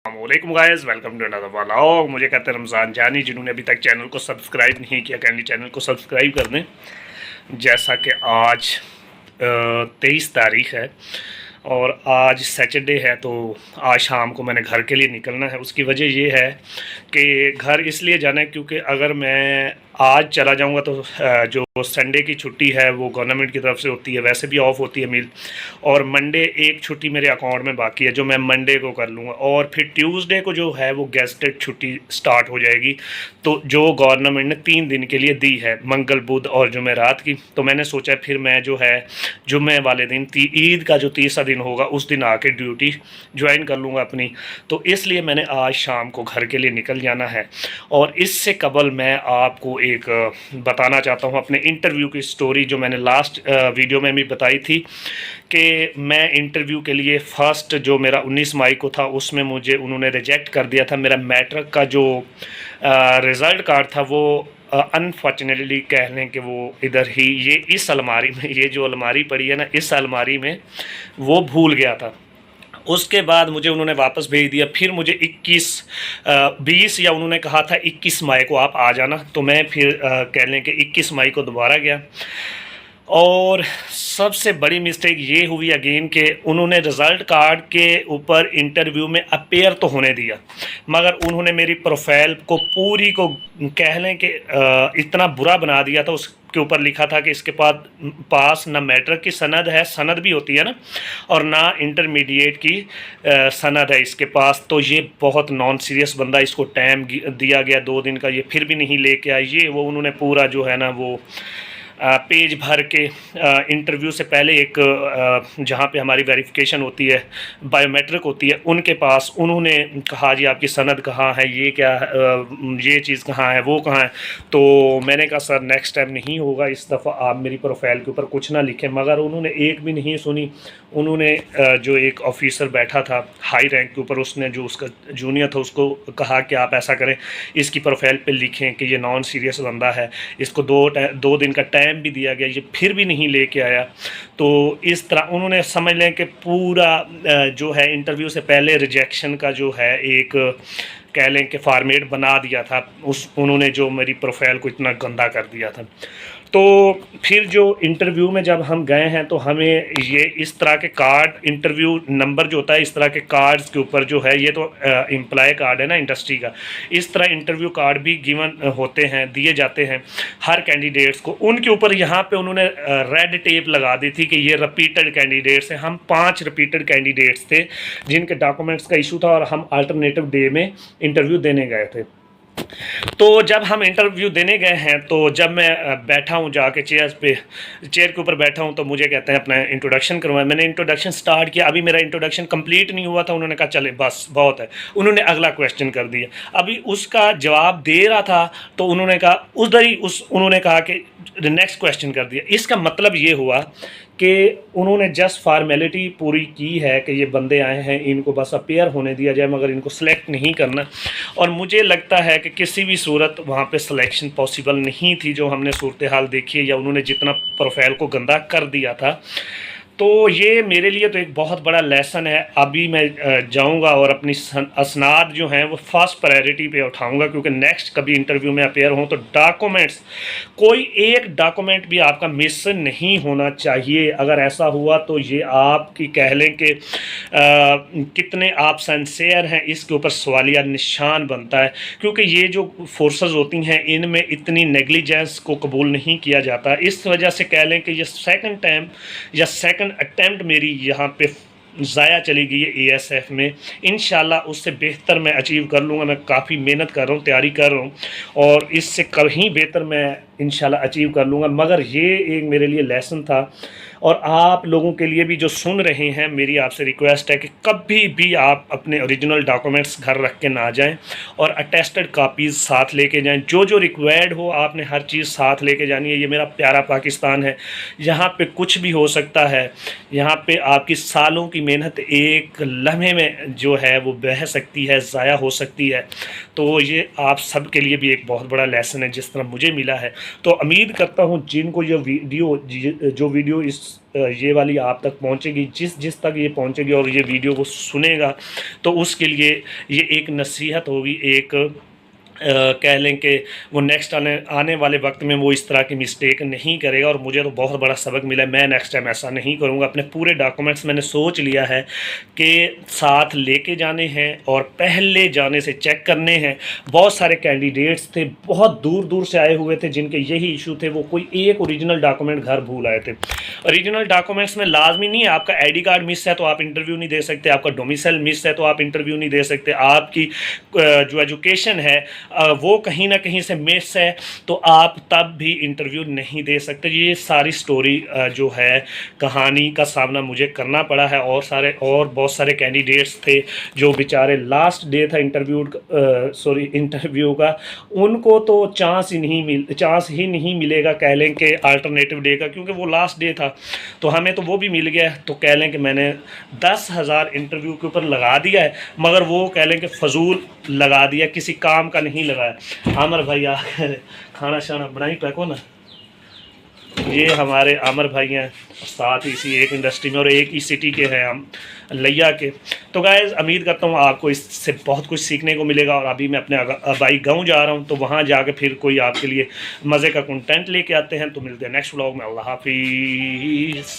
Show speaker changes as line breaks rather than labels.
वालेकुम guys, welcome to another vlog. मुझे कहते हैं रमज़ान जानी। जिन्होंने अभी तक चैनल को सब्सक्राइब नहीं किया, कैंडी चैनल को सब्सक्राइब कर दें। जैसा कि आज 23 तारीख है और आज सैटरडे है, तो आज शाम को मैंने घर के लिए निकलना है। उसकी वजह ये है कि घर इसलिए जाना है क्योंकि अगर मैं आज चला जाऊंगा तो जो संडे की छुट्टी है वो गवर्नमेंट की तरफ से होती है, वैसे भी ऑफ होती है मिल, और मंडे एक छुट्टी मेरे अकाउंट में बाकी है जो मैं मंडे को कर लूँगा, और फिर ट्यूसडे को जो है वो गेस्टेड छुट्टी स्टार्ट हो जाएगी, तो जो गवर्नमेंट ने 3 दिन के लिए दी है, मंगल बुध और जुमेरात की। तो मैंने सोचा फिर मैं जो है जुम्मे वाले दिन ईद का जो तीसरा दिन होगा उस दिन आके ड्यूटी ज्वाइन कर लूँगा अपनी। तो इसलिए मैंने आज शाम को घर के लिए निकल जाना है। और इससे कबल मैं आपको एक बताना चाहता हूँ अपने इंटरव्यू की स्टोरी, जो मैंने लास्ट वीडियो में भी बताई थी कि मैं इंटरव्यू के लिए फ़र्स्ट जो मेरा 19 मई को था उसमें मुझे उन्होंने रिजेक्ट कर दिया था। मेरा मैट्रिक का जो रिज़ल्ट कार्ड था वो अनफॉर्चुनेटली कह लें कि वो इधर ही ये इस अलमारी में, ये जो अलमारी पड़ी है ना, इस अलमारी में वो भूल गया था। उसके बाद मुझे उन्होंने वापस भेज दिया। फिर मुझे 20 या उन्होंने कहा था 21 मई को आप आ जाना, तो मैं फिर कह लें कि 21 मई को दोबारा गया। और सबसे बड़ी मिस्टेक ये हुई अगेन कि उन्होंने रिज़ल्ट कार्ड के ऊपर इंटरव्यू में अपीयर तो होने दिया, मगर उन्होंने मेरी प्रोफाइल को पूरी को कह लें कि इतना बुरा बना दिया था। उसके ऊपर लिखा था कि इसके पास ना मैट्रिक की सनद है, सनद भी होती है ना, और ना इंटरमीडिएट की सनद है इसके पास। तो ये बहुत नॉन सीरियस बंदा, इसको टाइम दिया गया 2 दिन का, ये फिर भी नहीं लेके आया। ये वो उन्होंने पूरा जो है ना वो पेज भर के इंटरव्यू से पहले एक जहाँ पे हमारी वेरिफिकेशन होती है, बायोमेट्रिक होती है, उनके पास उन्होंने कहा जी आपकी सनद कहाँ है, ये क्या ये चीज़ कहाँ है, वो कहाँ है। तो मैंने कहा सर नेक्स्ट टाइम नहीं होगा, इस दफ़ा आप मेरी प्रोफाइल के ऊपर कुछ ना लिखें। मगर उन्होंने एक भी नहीं सुनी। उन्होंने जो एक ऑफिसर बैठा था हाई रैंक के ऊपर, उसने जो उसका जूनियर था उसको कहा कि आप ऐसा करें, इसकी प्रोफाइल पे लिखें कि ये नॉन सीरियस बंदा है, इसको 2 दिन का टाइम भी दिया गया, ये फिर भी नहीं लेके आया। तो इस तरह उन्होंने समझ लें कि पूरा जो है इंटरव्यू से पहले रिजेक्शन का जो है एक कह लें कि फॉर्मेट बना दिया था। उन्होंने जो मेरी प्रोफाइल को इतना गंदा कर दिया था। तो फिर जो इंटरव्यू में जब हम गए हैं तो हमें ये इस तरह के कार्ड, इंटरव्यू नंबर जो होता है इस तरह के कार्ड्स के ऊपर जो है, ये तो एम्प्लॉय कार्ड है ना इंडस्ट्री का, इस तरह इंटरव्यू कार्ड भी गिवन होते हैं, दिए जाते हैं हर कैंडिडेट्स को। उनके ऊपर यहाँ पे उन्होंने रेड टेप लगा दी थी कि ये रिपीटेड कैंडिडेट्स हैं। हम 5 रिपीटेड कैंडिडेट्स थे जिनके डॉक्यूमेंट्स का इशू था, और हम अल्टरनेटिव डे में इंटरव्यू देने गए थे। तो जब हम इंटरव्यू देने गए हैं, तो जब मैं बैठा हूँ जाके चेयर के ऊपर बैठा हूँ, तो मुझे कहते हैं अपना इंट्रोडक्शन करवाएं। मैंने इंट्रोडक्शन स्टार्ट किया, अभी मेरा इंट्रोडक्शन कंप्लीट नहीं हुआ था। उन्होंने कहा चले बस बहुत है, उन्होंने अगला क्वेश्चन कर दिया। अभी उसका जवाब दे रहा था तो उन्होंने कहा उन्होंने कहा कि नेक्स्ट क्वेश्चन कर दिया। इसका मतलब ये हुआ कि उन्होंने जस्ट फार्मेलिटी पूरी की है कि ये बंदे आए हैं, इनको बस अपेयर होने दिया जाए, मगर इनको सेलेक्ट नहीं करना। और मुझे लगता है कि किसी भी सूरत वहाँ पे सिलेक्शन पॉसिबल नहीं थी, जो हमने सूरत हाल देखी है, या उन्होंने जितना प्रोफाइल को गंदा कर दिया था। तो ये मेरे लिए तो एक बहुत बड़ा लेसन है। अभी मैं जाऊंगा और अपनी असनाद जो हैं वो फर्स्ट प्रायोरिटी पे उठाऊंगा, क्योंकि नेक्स्ट कभी इंटरव्यू में अपेयर हों तो डॉक्यूमेंट्स, कोई एक डॉक्यूमेंट भी आपका मिस नहीं होना चाहिए। अगर ऐसा हुआ तो ये आपकी कह लें कि कितने आप सिंसियर हैं, इसके ऊपर सवालिया निशान बनता है। क्योंकि ये जो फोर्सेस होती हैं इनमें इतनी नेग्लिजेंस को कबूल नहीं किया जाता। इस वजह से कह लें कि ये सेकंड टाइम या सेकंड अटेम्प्ट मेरी यहाँ पे ज़ाया चली गई है एएसएफ में। इंशाल्लाह उससे बेहतर मैं अचीव कर लूँगा। मैं काफ़ी मेहनत कर रहा हूँ, तैयारी कर रहा हूँ, और इससे कहीं बेहतर मैं इंशाल्लाह अचीव कर लूँगा। मगर ये एक मेरे लिए लेसन था, और आप लोगों के लिए भी जो सुन रहे हैं, मेरी आपसे रिक्वेस्ट है कि कभी भी आप अपने ओरिजिनल डॉक्यूमेंट्स घर रख के ना जाएं, और अटेस्टेड कापीज़ साथ लेके जाएं। जो जो रिक्वायर्ड हो आपने हर चीज़ साथ लेके जानी है। ये मेरा प्यारा पाकिस्तान है, यहाँ पे कुछ भी हो सकता है। यहाँ पे आपकी सालों की मेहनत एक लम्हे में जो है वो बह सकती है, ज़ाया हो सकती है। तो ये आप सब के लिए भी एक बहुत बड़ा लेसन है, जिस तरह मुझे मिला है। तो उम्मीद करता हूँ जिनको ये वीडियो जो वीडियो इस ये वाली आप तक पहुंचेगी, जिस जिस तक ये पहुंचेगी और ये वीडियो को सुनेगा, तो उसके लिए ये एक नसीहत होगी, एक कह लें कि वो नेक्स्ट आने वाले वक्त में वो इस तरह की मिस्टेक नहीं करेगा। और मुझे तो बहुत बड़ा सबक मिला है, मैं नेक्स्ट टाइम ऐसा नहीं करूँगा। अपने पूरे डॉक्यूमेंट्स मैंने सोच लिया है कि साथ लेके जाने हैं और पहले जाने से चेक करने हैं। बहुत सारे कैंडिडेट्स थे, बहुत दूर दूर से आए हुए थे, जिनके यही इशू थे, वो कोई एक ओरिजिनल डॉक्यूमेंट घर भूल आए थे। ओरिजिनल डॉक्यूमेंट्स में लाजमी नहीं है आपका आईडी कार्ड मिस है तो आप इंटरव्यू नहीं दे सकते, आपका डोमिसाइल मिस है तो आप इंटरव्यू नहीं दे सकते, आपकी जो एजुकेशन है वो कहीं ना कहीं से मिस है तो आप तब भी इंटरव्यू नहीं दे सकते। ये सारी स्टोरी जो है, कहानी का सामना मुझे करना पड़ा है। और बहुत सारे कैंडिडेट्स थे जो बेचारे लास्ट डे था इंटरव्यू का, उनको तो चांस ही नहीं मिलेगा, कह लें कि अल्टरनेटिव डे का, क्योंकि वो लास्ट डे था। तो हमें तो वो भी मिल गया, तो कह लें कि मैंने 10,000 इंटरव्यू के ऊपर लगा दिया है, मगर वो कह लें कि फजूल लगा दिया, किसी काम का नहीं लगाया। आमर भाई आकर खाना शाना बनाई पैको ना, ये हमारे आमर भाई हैं, साथ ही इसी एक इंडस्ट्री में और एक ही सिटी के हैं हम, लिया के। तो गाइस उम्मीद करता हूँ आपको इससे बहुत कुछ सीखने को मिलेगा। और अभी मैं अपने भाई गाँव जा रहा हूँ, तो वहाँ जाके फिर कोई आपके लिए मज़े का कंटेंट लेके आते हैं। तो मिलते हैं नेक्स्ट व्लॉग में। अल्लाह हाफिज़।